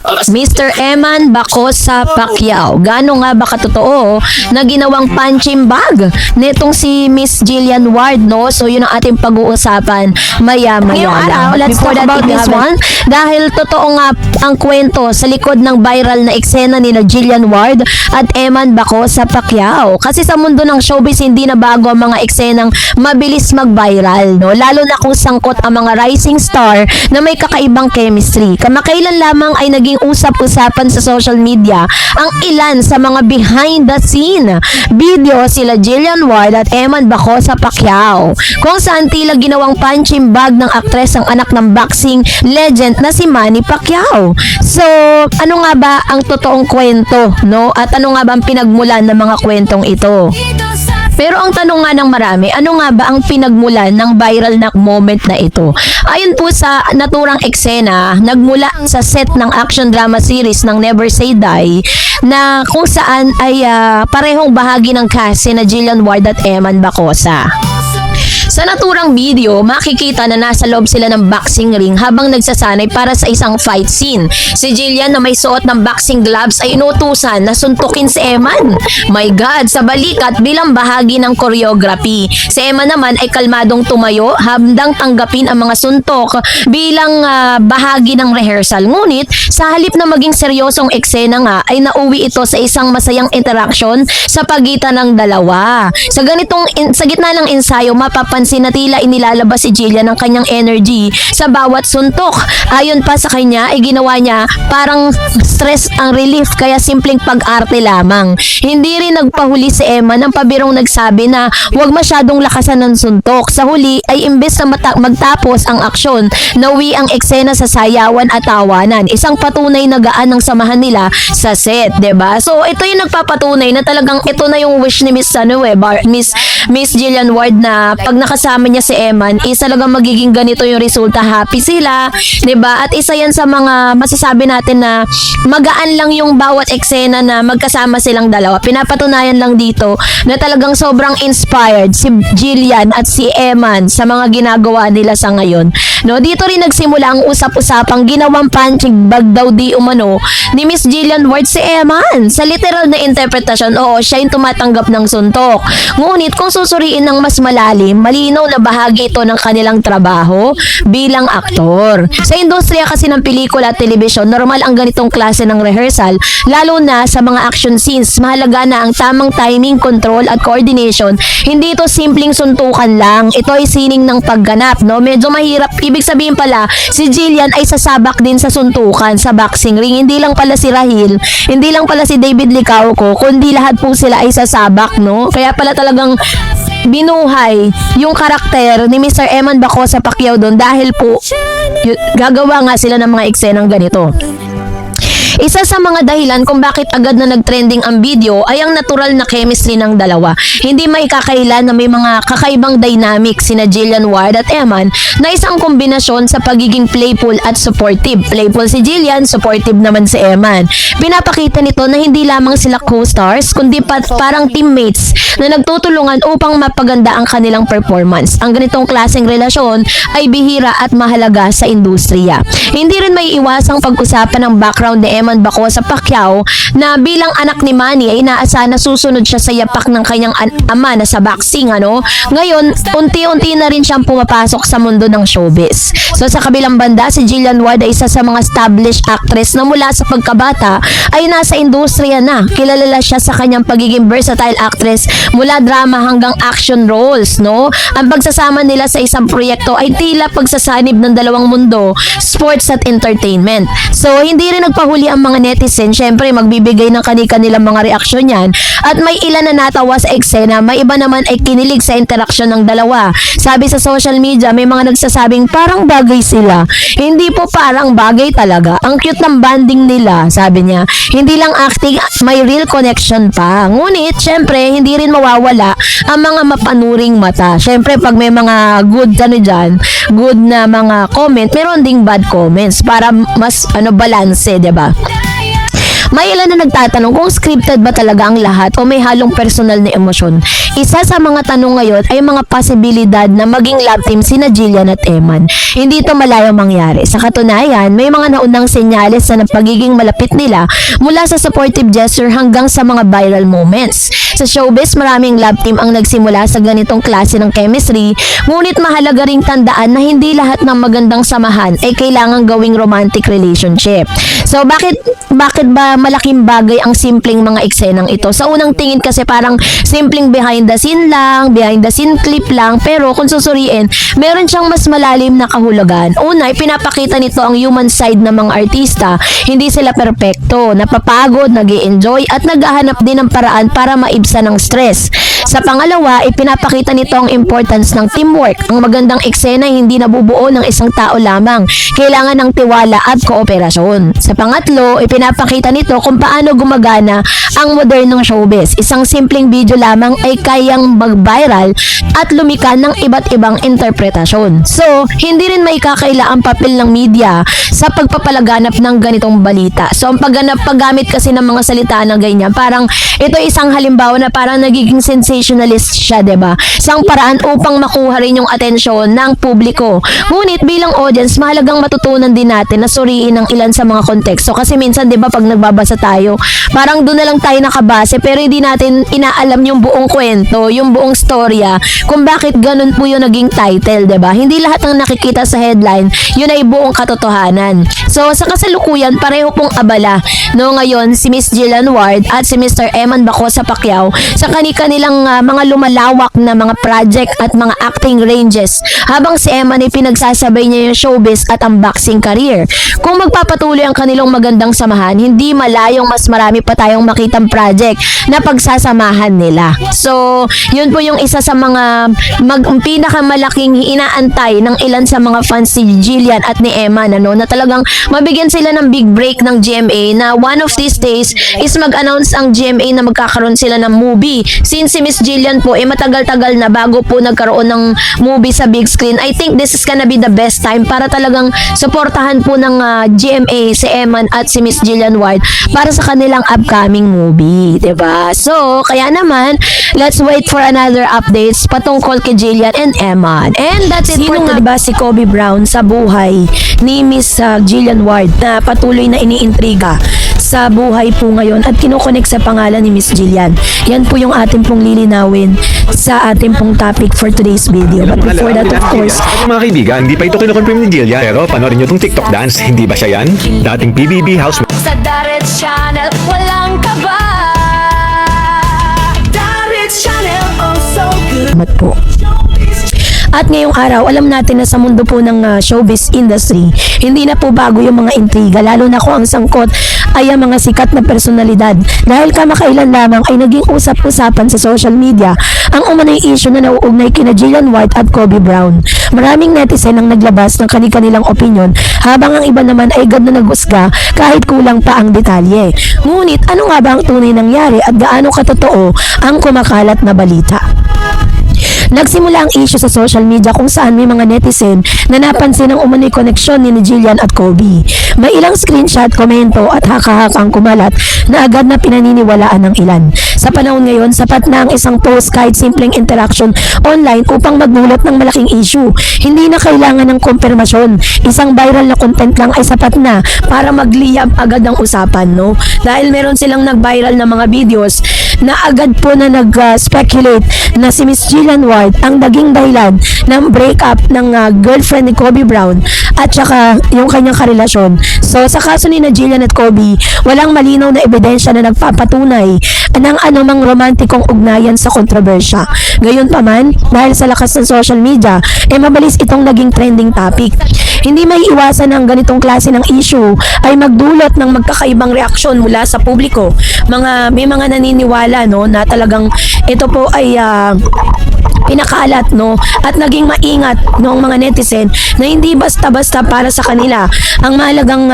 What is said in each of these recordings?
Mr. Eman Bacosa Pacquiao. Gaano nga ba katotoo na ginawang punching bag netong si Miss Jillian Ward, no? So yun ang ating pag-uusapan maya-maya lang. Let's talk about this one dahil totoo nga ang kwento sa likod ng viral na eksena ni Jillian Ward at Eman Bacosa Pacquiao. Kasi sa mundo ng showbiz hindi na bago ang mga eksenang mabilis mag-viral, no? Lalo na kung sangkot ang mga rising star na may kakaibang chemistry. Kamakailan lamang ay naging usap-usapan sa social media ang ilan sa mga behind the scene video sila Jillian Ward at Eman Bacosa Pacquiao kung saan tila ginawang punching bag ng aktres ang anak ng boxing legend na si Manny Pacquiao. So, ano nga ba ang totoong kwento, no? At ano nga ba ang pinagmulan ng mga kwentong ito? Pero ang tanong nga ng marami, ano nga ba ang pinagmulan ng viral na moment na ito? Ayon po sa naturang eksena, nagmula sa set ng action drama series ng Never Say Die na kung saan ay parehong bahagi ng cast na Jillian Ward at Eman Bacosa. Sa naturang video, makikita na nasa loob sila ng boxing ring habang nagsasanay para sa isang fight scene. Si Jillian na may suot ng boxing gloves ay inutusan na suntukin si Eman. My God, sa balikat bilang bahagi ng choreography. Si Eman naman ay kalmadong tumayo habang tanggapin ang mga suntok bilang bahagi ng rehearsal. Ngunit, sa halip na maging seryosong eksena nga, ay nauwi ito sa isang masayang interaction sa pagitan ng dalawa. Sa gitna ng ensayo, mapapansin na tila inilalabas si Jillian ang kanyang energy sa bawat suntok. Ayon pa sa kanya, ay ginawa niya parang stress ang relief kaya simpleng pag-arte lamang. Hindi rin nagpahuli si Eman ng pabirong nagsabi na huwag masyadong lakasan ng suntok. Sa huli ay imbes na magtapos ang aksyon, nauwi ang eksena sa sayawan at tawanan. Isang patunay na gaan ng samahan nila sa set, 'di ba? So ito yung nagpapatunay na talagang ito na yung wish ni Miss Jillian Ward na pag nakasama niya si Eman, talagang magiging ganito yung resulta. Happy sila, 'di ba? At isa yan sa mga masasabi natin na magaan lang yung bawat eksena na magkasama silang dalawa. Pinapatunayan lang dito na talagang sobrang inspired si Jillian at si Eman sa mga ginagawa nila sa ngayon. No, dito rin nagsimula ang usap-usapang ginawang punching bag daw di umano ni Miss Jillian Ward si Eman. Sa literal na interpretasyon, oo, siya yung tumatanggap ng suntok. Ngunit kung susuriin ng mas malalim, malinaw na bahagi ito ng kanilang trabaho bilang aktor. Sa industriya kasi ng pelikula at telebisyon, normal ang ganitong klase ng rehearsal, lalo na sa mga action scenes. Mahalaga na ang tamang timing, control at coordination. Hindi ito simpleng suntukan lang. Ito ay sining ng pagganap, no? Medyo mahirap. Ibig sabihin pala, si Jillian ay sasabak din sa suntukan sa boxing ring. Hindi lang pala si Rahil, hindi lang pala si David Licauco, kundi lahat po sila ay sasabak, no? Kaya pala talagang binuhay yung karakter ni Mr. Eman Bacosa Pacquiao doon dahil po gagawa nga sila ng mga eksenang ganito. Isa sa mga dahilan kung bakit agad na nag-trending ang video ay ang natural na chemistry ng dalawa. Hindi maikakaila na may mga kakaibang dynamic sina Jillian Ward at Eman na isang kombinasyon sa pagiging playful at supportive. Playful si Jillian, supportive naman si Eman. Pinapakita nito na hindi lamang sila co-stars kundi parang teammates na nagtutulungan upang mapaganda ang kanilang performance. Ang ganitong klaseng relasyon ay bihira at mahalaga sa industriya. Hindi rin may iwasang pag-usapan ng background ni Eman Bacosa Pacquiao na bilang anak ni Manny ay inaasahan na susunod siya sa yapak ng kanyang ama na sa boxing, ano? Ngayon, unti-unti na rin siyang pumapasok sa mundo ng showbiz. So sa kabilang banda, si Jillian Ward ay isa sa mga established actress na mula sa pagkabata ay nasa industriya na. Kilala siya sa kanyang pagiging versatile actress mula drama hanggang action roles, no? Ang pagsasama nila sa isang proyekto ay tila pagsasanib ng dalawang mundo, sports at entertainment. So hindi rin nagpahuli ang mga netizen, syempre magbibigay ng kanilang mga reaksyon yan. At may ilan na natawa sa eksena, may iba naman ay kinilig sa interaksyon ng dalawa. Sabi sa social media, may mga nagsasabing parang bagay sila. Hindi po parang bagay talaga. Ang cute ng banding nila, sabi niya. Hindi lang acting, may real connection pa. Ngunit, syempre, hindi rin mawawala ang mga mapanuring mata. Syempre, pag may mga good good na mga comment, meron ding bad comments para mas balance, 'di ba? May ilan na nagtatanong kung scripted ba talaga ang lahat o may halong personal na emosyon. Isa sa mga tanong ngayon ay mga posibilidad na maging love team sina Jillian at Eman. Hindi ito malayo mangyari. Sa katunayan, may mga naunang senyales na ng pagiging malapit nila mula sa supportive gesture hanggang sa mga viral moments. Sa showbiz, maraming love team ang nagsimula sa ganitong klase ng chemistry, ngunit mahalaga ring tandaan na hindi lahat ng magandang samahan ay kailangang gawing romantic relationship. So bakit ba malaking bagay ang simpleng mga eksenang ito? Sa unang tingin kasi parang simpleng behind the scene lang, behind the scene clip lang, pero kung susuriin, meron siyang mas malalim na kahulugan. Una, pinapakita nito ang human side ng mga artista. Hindi sila perpekto, napapagod, nag-i-enjoy at naghahanap din ng paraan para maibsan ng stress. Sa pangalawa, ipinapakita nito ang importance ng teamwork. Ang magandang eksena ay hindi nabubuo ng isang tao lamang. Kailangan ng tiwala at kooperasyon. Sa pangatlo, ipinapakita nito kung paano gumagana ang modernong showbiz. Isang simpleng video lamang ay kayang mag-viral at lumika ng iba't ibang interpretasyon. So, hindi rin may kakaila ang papel ng media sa pagpapalaganap ng ganitong balita. So, ang paggamit kasi ng mga salita na ganyan, parang ito isang halimbawa na parang nagiging sensationalist siya, 'di ba? Isang paraan upang makuha rin yung atensyon ng publiko. Ngunit bilang audience, mahalagang matutunan din natin na suriin ang ilan sa mga konteksto kasi minsan 'di ba pag nagbabasa tayo, parang doon na lang tayo nakabase pero hindi natin inaalam yung buong kwento, yung buong storya kung bakit ganun po yung naging title, 'di ba? Hindi lahat ng nakikita sa headline, yun ay buong katotohanan. So sa kasalukuyan, pareho pong abala no ngayon si Miss Jillian Ward at si Mr. Eman Bacosa Pacquiao sa kanilang mga lumalawak na mga project at mga acting ranges habang si Eman ay pinagsasabay niya yung showbiz at ang boxing career. Kung magpapatuloy ang kanilang magandang samahan, hindi malayong mas marami pa tayong makitang project na pagsasamahan nila. So, yun po yung isa sa mga pinakamalaking inaantay ng ilan sa mga fans ni Jillian at ni Eman, na talagang mabigyan sila ng big break ng GMA na one of these days is mag-announce ang GMA na magkakaroon sila ng movie. Since si Miss Jillian po matagal-tagal na bago po nagkaroon ng movie sa big screen, I think this is gonna be the best time para talagang suportahan po ng GMA si Eman at si Miss Jillian Ward para sa kanilang upcoming movie, 'di ba? So, kaya naman, let's wait for another updates patungkol kay Jillian and Eman. And that's it for today. Diba si Kobe Brown sa buhay ni Miss Jillian Ward na patuloy na iniintriga sa buhay po ngayon at kinokonek sa pangalan ni Miss Jillian. Yan po yung ating pong lilinawin sa ating pong topic for today's video. But before that, of course, mga kaibigan, hindi pa ito kinukonfirm ni Jillian. Pero panoorin nyo itong TikTok dance. Hindi ba siya yan? Dating PBB housemate. Sa Daret Channel, walang kaba. Daret Channel, oh so good. salamat po. At ngayong araw, alam natin na sa mundo po ng showbiz industry, hindi na po bago yung mga intriga, lalo na kung ang sangkot ay ang mga sikat na personalidad. Dahil kamakailan lamang ay naging usap-usapan sa social media ang umano'y issue na nauugnay kina Jillian Ward at Kobe Brown. Maraming netizen ang naglabas ng kanilang opinion, habang ang iba naman ay agad na nag-usga kahit kulang pa ang detalye. Ngunit ano nga ba ang tunay nangyari at gaano katotoo ang kumakalat na balita? Nagsimula ang issue sa social media kung saan may mga netizen na napansin ang umano'y koneksyon ni Jillian at Kobe. May ilang screenshot, komento at haka-hakang kumalat na agad na pinaniniwalaan ng ilan. Sa panahon ngayon, sapat na ang isang post kahit simpleng interaction online upang magdulot ng malaking issue. Hindi na kailangan ng kumpirmasyon. Isang viral na content lang ay sapat na para magliyab agad ang usapan, no? Dahil meron silang nag-viral na mga videos na agad po na nag-speculate na si Miss Jillian Ward ang naging dahilan ng breakup ng girlfriend ni Kobe Brown at saka yung kanyang karelasyon. So sa kaso ni na Jillian at Kobe, walang malinaw na ebidensya na nagpapatunay ng anumang romantikong ugnayan sa kontrobersya. Gayunpaman, dahil sa lakas ng social media, mabilis itong naging trending topic. Hindi may iwasan ng ganitong klase ng issue ay magdulot ng magkakaibang reaksyon mula sa publiko. May mga naniniwala, no, na talagang ito po ay pinakaalat, no, at naging maingat noong mga netizen na hindi basta-basta para sa kanila ang mahalagang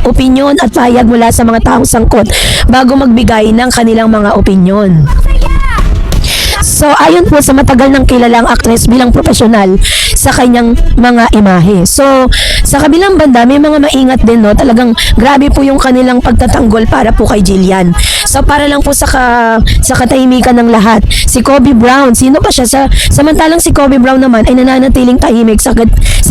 opinyon at pahayag mula sa mga taong sangkot bago magbigay ng kanilang mga opinyon. So, ayon po sa matagal ng kilalang actress bilang profesional, sa kanyang mga imahe. So, sa kabilang banda, may mga maingat din, no? Talagang grabe po yung kanilang pagtatanggol para po kay Jillian. So, para lang po sa katahimikan ng lahat, si Kobe Brown, sino ba siya? Samantalang si Kobe Brown naman ay nananatiling tahimik sa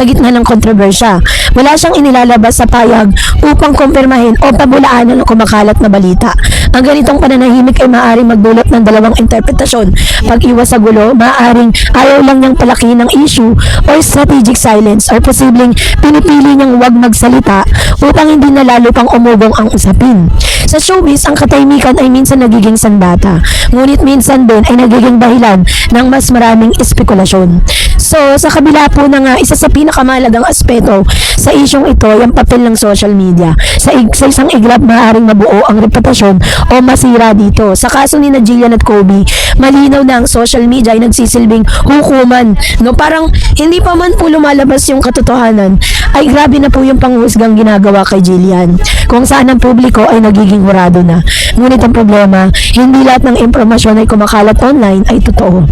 gitna ng kontrobersya. Wala siyang inilalabas sa payag upang kumpirmahin o pabulaanan ang kumakalat na balita. Ang ganitong pananahimik ay maaaring magdulot ng dalawang interpretasyon. Pag-iwas sa gulo, maaaring ayaw lang niyang palakihin ng issue or strategic silence or posibleng pinipili niyang huwag magsalita upang hindi na lalo pang umugong ang usapin. Sa showbiz, ang katahimikan ay minsan nagiging sandata, ngunit minsan din ay nagiging dahilan ng mas maraming espekulasyon. So, sa kabila po ng isa sa pinakamahalagang aspeto sa isyong ito, yung papel ng social media. Sa isang iglap, maaaring mabuo ang reputasyon o masira dito. Sa kaso ni Jillian at Kobe, malinaw na ang social media ay nagsisilbing hukuman. No, parang hindi pa man po lumalabas yung katotohanan, ay grabe na po yung panghusgang ginagawa kay Jillian. Kung saan ang publiko ay nagiging hurado na. Ngunit ang problema, hindi lahat ng impormasyon ay kumakalat online ay totoo.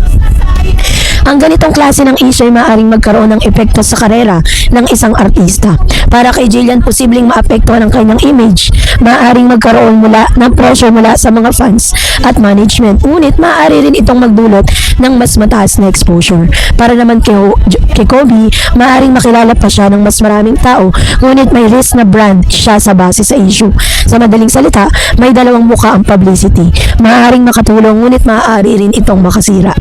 Ang ganitong klase ng issue ay maaaring magkaroon ng epekto sa karera ng isang artista. Para kay Jillian, posibleng maapektuhan ang kanyang image. Maaaring magkaroon ng pressure mula sa mga fans at management. Ngunit maaari rin itong magdulot ng mas mataas na exposure. Para naman kay Kobe, maaaring makilala pa siya ng mas maraming tao, ngunit may risk na brand siya sa base sa issue. Sa madaling salita, may dalawang muka ang publicity. Maaaring makatulong, ngunit maaari rin itong makasira.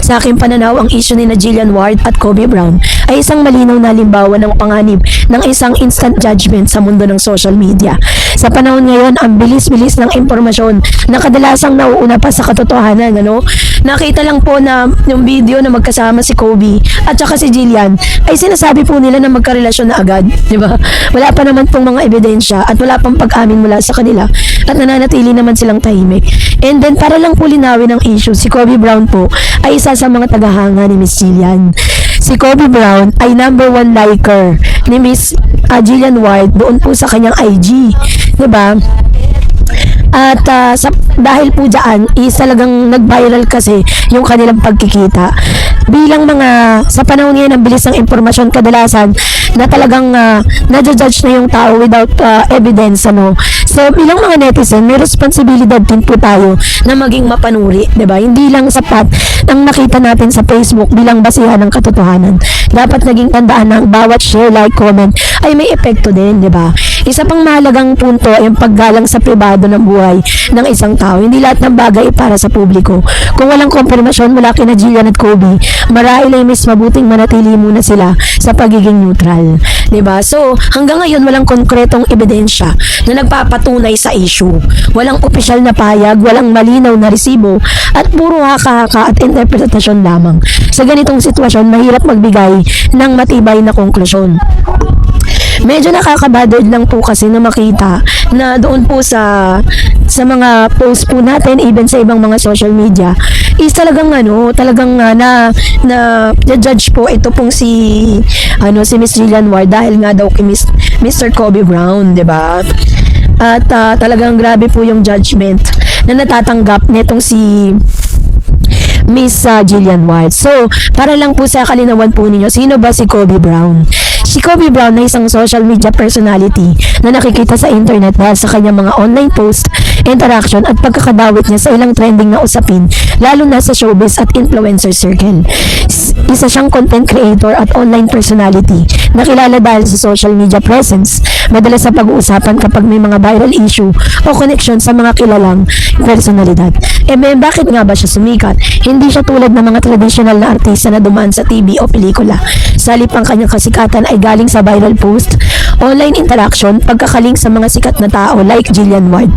Sa aking pananaw, ang issue ni Jillian Ward at Kobe Brown ay isang malinaw na halimbawa ng panganib ng isang instant judgment sa mundo ng social media. Sa panahon ngayon, ang bilis-bilis ng impormasyon na kadalasang nauuna pa sa katotohanan, ano? Nakita lang po na yung video na magkasama si Kobe at saka si Jillian ay sinasabi po nila na magkarelasyon na agad, di ba? Wala pa naman pong mga ebidensya at wala pang pag-amin mula sa kanila at nananatili naman silang tahimik. And then, para lang po linawin ang issue, si Kobe Brown po ay isa sa mga tagahanga ni Miss Jillian. Si Kobe Brown ay #1 liker ni Miss Jillian Ward doon po sa kanyang IG, 'di ba? At dahil po dyan, talagang nag-viral kasi yung kanilang pagkikita. Bilang sa panahon ngayon, ang bilis ng impormasyon, kadalasan na talagang na-judge na yung tao without evidence, ano. So, bilang mga netizen, may responsibilidad din po tayo na maging mapanuri, 'di ba? Hindi lang sapat ang nakita natin sa Facebook bilang basihan ng katotohanan. Dapat naging tandaan ng bawat share, like, comment ay may epekto din, 'di ba? Isa pang mahalagang punto ay ang paggalang sa pribado ng buhay ng isang tao. Hindi lahat ng bagay para sa publiko. Kung walang kompirmasyon mula kina Jillian at Kobe, marahil ay mas mabuting manatili muna sila sa pagiging neutral. 'Di ba? So, hanggang ngayon walang konkretong ebidensya na nagpapatunay sa issue. Walang opisyal na payag, walang malinaw na resibo, at puro haka-haka at interpretasyon lamang. Sa ganitong sitwasyon, mahirap magbigay ng matibay na konklusyon. Medyo nakaka-bothered lang po kasi na makita na doon po sa mga post po natin, even sa ibang mga social media, is talagang na judge po ito pong si Miss Jillian Ward dahil nga daw kay Mr. Kobe Brown, 'di ba? At talagang grabe po yung judgment na natatanggap nitong si Miss Jillian Ward. So, para lang po sa kalinawan po ninyo, sino ba si Kobe Brown? Si Kobe Brown ay isang social media personality na nakikita sa internet dahil sa kanyang mga online post, interaction at pagkakadawit niya sa ilang trending na usapin, lalo na sa showbiz at influencer circle. Isa siyang content creator at online personality na kilala dahil sa social media presence, madalas sa pag-uusapan kapag may mga viral issue o connection sa mga kilalang personalidad. Bakit nga ba siya sumikat? Hindi siya tulad ng mga traditional na artista na dumaan sa TV o pelikula. Sa halip, ang kanyang kasikatan ay galing sa viral post, online interaction, pagkakalink sa mga sikat na tao like Jillian Ward.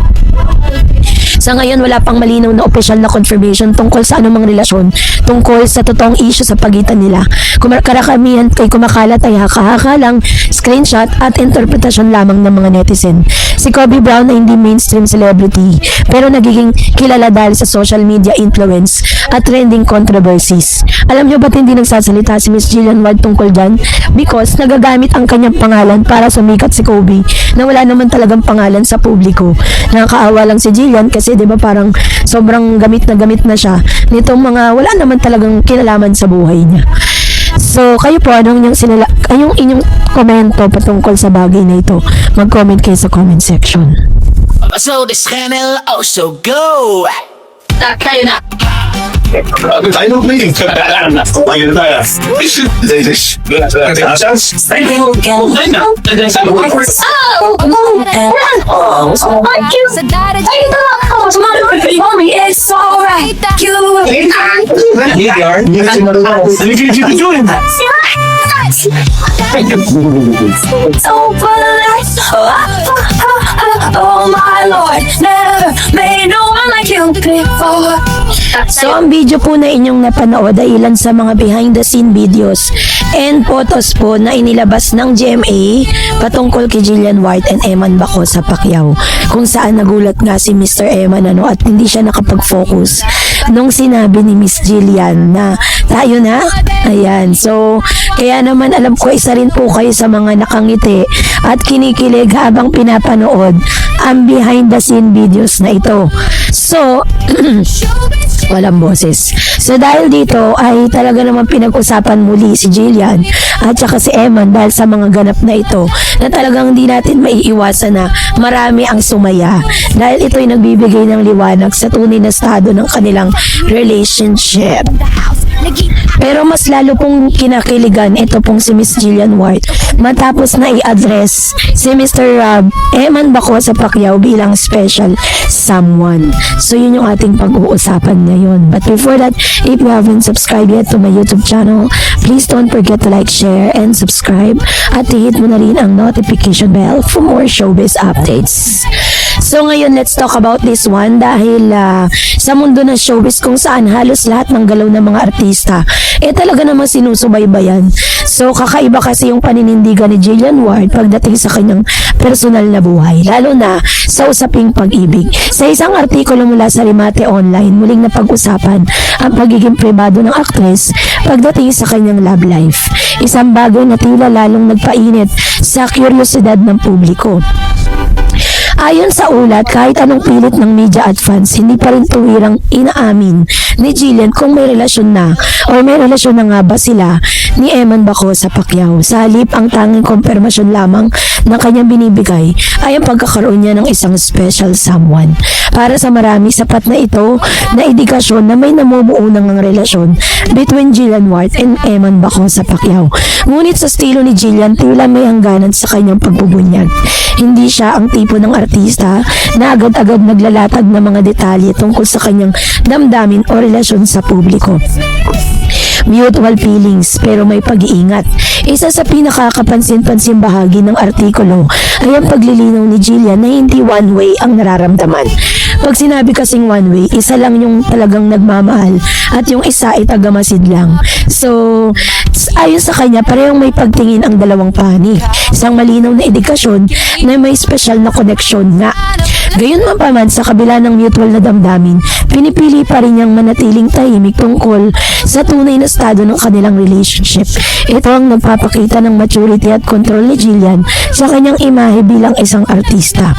Sa ngayon, wala pang malinaw na opisyal na confirmation tungkol sa anumang relasyon tungkol sa totoong issue sa pagitan nila. Karamihan kay kumakalat ay haka-haka lang, screenshot at interpretasyon lamang ng mga netizen. Si Kobe Brown ay hindi mainstream celebrity, pero nagiging kilala dahil sa social media influence at trending controversies. Alam nyo ba't hindi nagsasalita si Miss Jillian Ward tungkol dyan? Because nagagamit ang kanyang pangalan para sumikat si Kobe na wala naman talagang pangalan sa publiko. Nakakaawa lang si Jillian kasi 'di ba parang sobrang gamit na siya nitong mga wala naman talagang kinalaman sa buhay niya. So, kayo po, anong inyong komento patungkol sa bagay na ito? Mag-comment kayo sa comment section. So this channel also go. Kayo na. I don't think Sa darating Mommy, it's alright. Oh my Lord, never made no one like you before. So, ang video po na inyong napanood ay ilan sa mga behind the scene videos and photos po na inilabas ng GMA patungkol kay Jillian White and Eman Baco sa Pacquiao, kung saan nagulat nga si Mr. Eman at hindi siya nakapag-focus nung sinabi ni Miss Jillian na tayo na. Ayan, so kaya naman alam ko isa rin po kayo sa mga nakangiti at kinikilig habang pinapanood ang behind the scene videos na ito. So, walang boses. So dahil dito ay talaga naman pinag-usapan muli si Jillian at saka si Eman dahil sa mga ganap na ito na talagang hindi natin maiiwasan na marami ang sumaya dahil ito ay nagbibigay ng liwanag sa tunay na estado ng kanilang relationship. Pero mas lalo pong kinakiligan ito pong si Miss Jillian White matapos na i-address si Mr. Eman Baco sa Pacquiao bilang special someone. So yun yung ating pag-uusapan ngayon. But before that, if you haven't subscribed yet to my YouTube channel, please don't forget to like, share, and subscribe at hit mo na rin ang notification bell for more showbiz updates. So ngayon, let's talk about this one dahil sa mundo ng showbiz kung saan halos lahat ng galaw ng mga artista talaga namang sinusubaybayan. So kakaiba kasi yung paninindigan ni Jillian White pagdating sa kanyang personal na buhay, lalo na sa usaping pag-ibig. Sa isang artikulo mula sa Rimate Online, muling napag-usapan ang pagiging pribado ng aktres pagdating sa kanyang love life. Isang bagay na tila lalong nagpainit sa kuryosidad ng publiko. Ayon sa ulat, kahit anong pilit ng media at fans, hindi pa rin tuwirang inaamin ni Jillian kung may relasyon na o may relasyon na nga ba sila ni Eman Baco sa Pacquiao. Sa halip, ang tanging kompirmasyon lamang na kanyang binibigay ay ang pagkakaroon niya ng isang special someone. Para sa marami, sapat na ito na indikasyon na may namumuo ng relasyon between Jillian White and Eman Baco sa Pacquiao. Ngunit sa estilo ni Jillian, tila may hangganan sa kanyang pagbubunyag. Hindi siya ang tipo ng artista na agad-agad naglalatag ng mga detalye tungkol sa kanyang damdamin o relasyon sa publiko. Mutual feelings pero may pag-iingat. Isa sa pinakakapansin-pansin bahagi ng artikulo ay ang paglilinaw ni Jillian na hindi one way ang nararamdaman. Pag sinabi kasing one way, isa lang yung talagang nagmamahal at yung isa ay tagamasid lang. So, ayon sa kanya, parehong may pagtingin ang dalawang panig. Isang malinaw na indikasyon na may special na koneksyon nga. Gayunman pa man, sa kabila ng mutual na damdamin, pinipili pa rin niyang manatiling tahimik tungkol sa tunay na estado ng kanilang relationship. Ito ang nagpapakita ng maturity at control ni Jillian sa kanyang imahe bilang isang artista.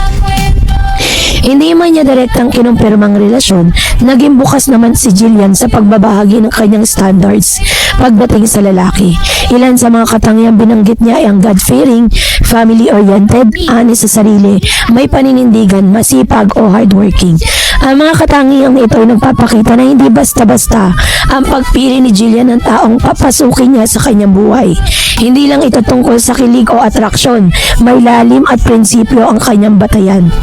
Hindi man niya direktang kinumpirmang relasyon, naging bukas naman si Jillian sa pagbabahagi ng kanyang standards pagdating sa lalaki. Ilan sa mga katangiang binanggit niya ay ang God-fearing, family-oriented, honest sa sarili, may paninindigan, masipag o hardworking. Ang mga katangiang ito ay nagpapakita na hindi basta-basta ang pagpili ni Jillian ng taong papasukin niya sa kanyang buhay. Hindi lang ito tungkol sa kilig o atraksyon, may lalim at prinsipyo ang kanyang batayan.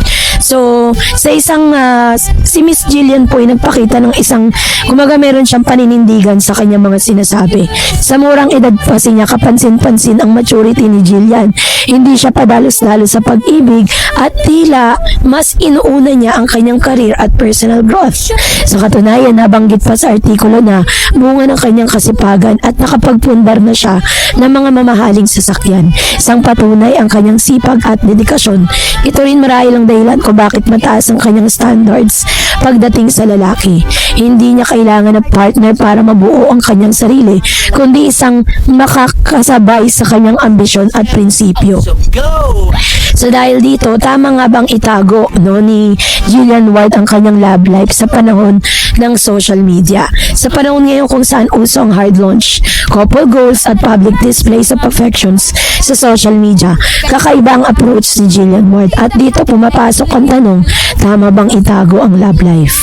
So, sa isang, si Miss Jillian po ay nagpakita ng isang, kumaga meron siyang paninindigan sa kanyang mga sinasabi. Sa murang edad pa niya, kapansin-pansin ang maturity ni Jillian. Hindi siya padalos-dalos sa pag-ibig at tila mas inuuna niya ang kanyang career at personal growth. Sa katunayan, nabanggit pa sa artikulo na bunga ng kanyang kasipagan at nakapagpundar na siya ng mga mamahaling sasakyan. Isang patunay ang kanyang sipag at dedikasyon. Ito rin marahil ang dahilan kung bakit mataas ang kanyang standards pagdating sa lalaki. Hindi niya kailangan ng partner para mabuo ang kanyang sarili, kundi isang makakasabay sa kanyang ambisyon at prinsipyo. So go! So dahil dito, tama nga bang itago ni Jillian Ward ang kanyang love life sa panahon ng social media? Sa panahon ngayon kung saan uso ang hard launch, couple goals at public displays of affections sa social media, kakaiba ang approach ni Jillian Ward. At dito pumapasok ang tanong, tama bang itago ang love life?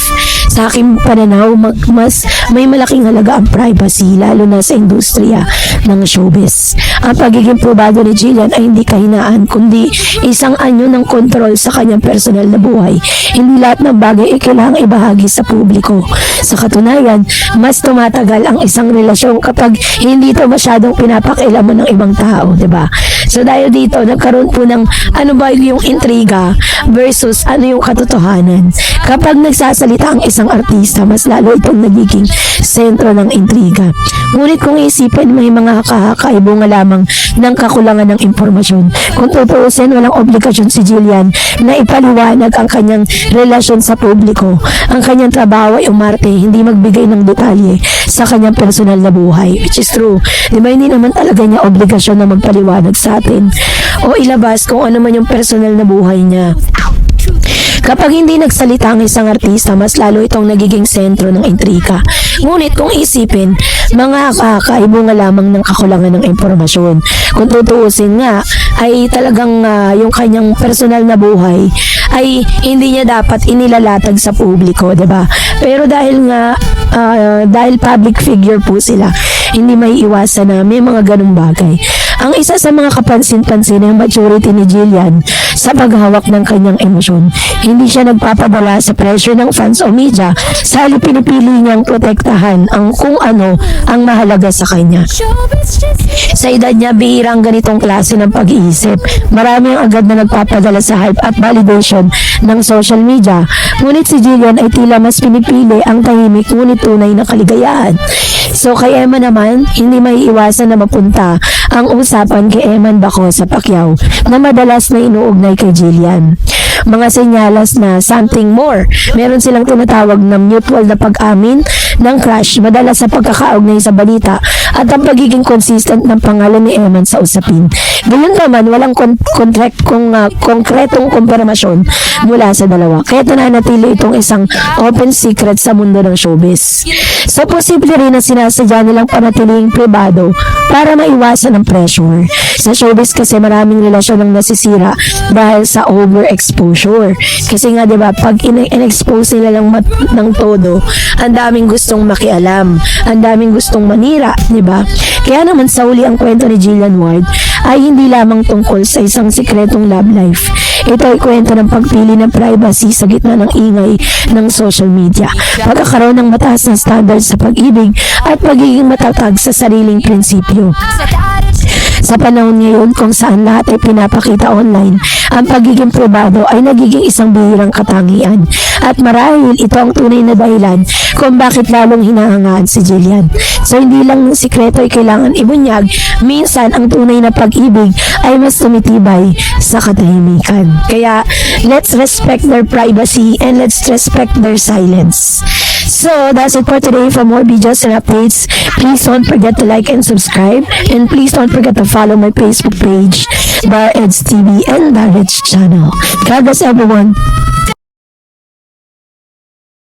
Sa aking pananaw, mas may malaking halaga ang privacy, lalo na sa industriya ng showbiz. Ang pagiging pribado ni Jillian ay hindi kahinaan, kundi isang anyo ng kontrol sa kanyang personal na buhay. Hindi lahat ng bagay ay kailangang ibahagi sa publiko. Sa katunayan, mas tumatagal ang isang relasyon kapag hindi ito masyadong pinapakialaman ng ibang tao, di ba? So dahil dito, nagkaroon po ng ano ba yung intriga versus ano yung katotohanan. Kapag nagsasalita ang isang artista, mas lalo itong nagiging sentro ng intriga. Ngunit kung isipin, may mga kakaibo nga lamang ng kakulangan ng impormasyon. Kung tutuusin, walang obligasyon si Jillian na ipaliwanag ang kanyang relasyon sa publiko. Ang kanyang trabaho ay umarte, hindi magbigay ng detalye sa kanyang personal na buhay. Which is true. Di ba, hindi naman talaga niya obligasyon na magpaliwanag sa atin o ilabas kung ano man yung personal na buhay niya. Kapag hindi nagsalita ang isang artista, mas lalo itong nagiging sentro ng intriga. Ngunit kung isipin, mga kakaibo nga lamang ng kakulangan ng impormasyon. Kung tutuusin nga, ay talagang yung kanyang personal na buhay ay hindi niya dapat inilalatag sa publiko, 'di ba? Pero dahil nga dahil public figure po sila, hindi may iwasan na may mga ganung bagay. Ang isa sa mga kapansin-pansin ay maturity ni Jillian sa paghawak ng kanyang emosyon. Hindi siya nagpapabala sa pressure ng fans o media, sa halip pinipili niyang protektahan ang kung ano ang mahalaga sa kanya. Sa edad niya, bihirang ganitong klase ng pag-iisip. Marami ang agad na nagpapadala sa hype at validation ng social media. Ngunit si Jillian ay tila mas pinipili ang tahimik ngunit tunay na kaligayahan. So kay Emma naman, hindi may iwasan na mapunta ang usapan kay Eman Baco sa Pacquiao na madalas na inuugnay kay Jillian. Mga senyalas na something more. Meron silang tinatawag na mutual na pag-amin ng crush madalas sa pagkakaugnay sa balita at ang pagiging consistent ng pangalan ni Eman sa usapin. Gayun naman, walang konkretong kumpirmasyon mula sa dalawa. Kaya nananatili itong isang open secret sa mundo ng showbiz. So, posible rin na sinasadya nilang panatiling pribado para maiwasan ang pressure. Sa showbiz kasi maraming relasyon ang nasisira dahil sa overexposure. Kasi nga, di ba, pag in-expose nila lang ng todo, ang daming gustong makialam, ang daming gustong manira, di ba? Kaya naman sa uli ang kwento ni Jillian Ward ay hindi lamang tungkol sa isang sikretong love life. Ito ay kwento ng pagpili ng privacy sa gitna ng ingay ng social media, pagkakaroon ng mataas na standards sa pag-ibig at pagiging matatag sa sariling prinsipyo. Sa panahon ngayon kung saan lahat ay pinapakita online, ang pagiging pribado ay nagiging isang bihirang katangian. At marahil ito ang tunay na dahilan kung bakit lalong hinahangaan si Jillian. So hindi lang sikreto ay kailangan ibunyag, minsan ang tunay na pag-ibig ay mas tumitibay sa katahimikan. Kaya let's respect their privacy and let's respect their silence. So, that's it for today. For more videos and updates, please don't forget to like and subscribe. And please don't forget to follow my Facebook page, Bar Eds TV and Bar Eds channel. God bless everyone.